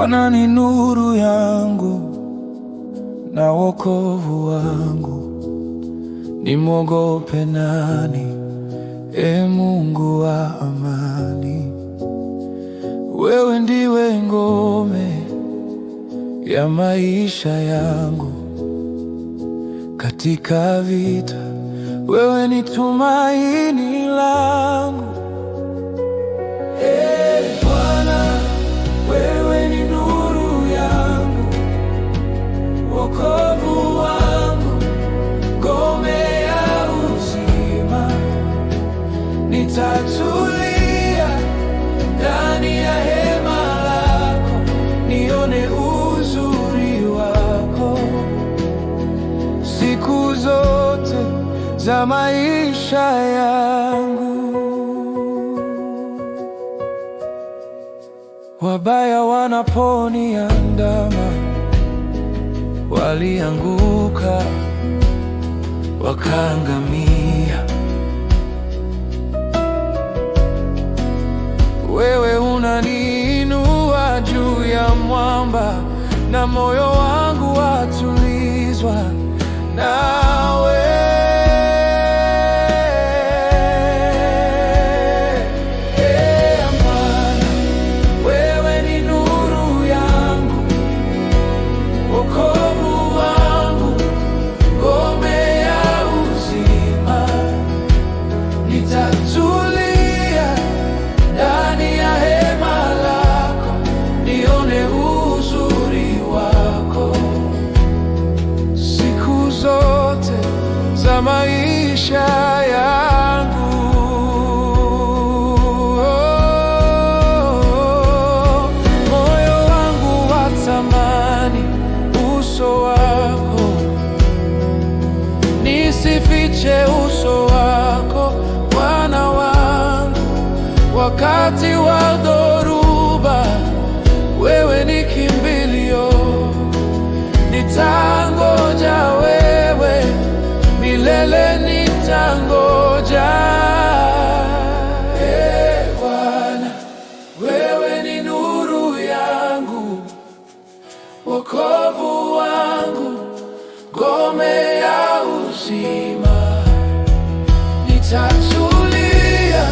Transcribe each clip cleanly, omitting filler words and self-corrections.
Bwana ni nuru yangu na wokovu wangu, nimwogope nani? Mungu wa amani, wewe ndiwe ngome ya maisha yangu. Katika vita, wewe ni tumaini langu. Bwana, wewe ni nuru yangu, wokovu wangu, ngome ya uzima. Nitatulia ndani ya hema lako, nione uzuri wako siku zote za maisha yangu. Wabaya wanaponiandama, walianguka wakaangamia. Wewe unaniinua juu ya mwamba, na moyo wangu watulizwa nawe. Bwana, wewe ni nuru yangu, wokovu wangu, ngome ya uzima. Nitatulia ndani ya hema lako, nione uzuri wako siku zote za maisha yangu. Moyo wangu watamani uso wako, nisifiche uso wako Bwana wangu. Wakati wa dhoruba, wewe ni kimbilio, nitangoja wewe milele, nitangoja. Bwana, wewe ni nuru yangu, wokovu wangu, ngome ya uzima. Nitatulia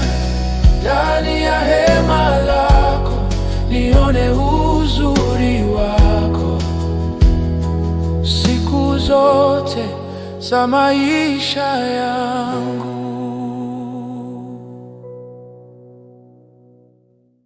ndani ya hema lako, nione uzuri wako siku zote za maisha yangu.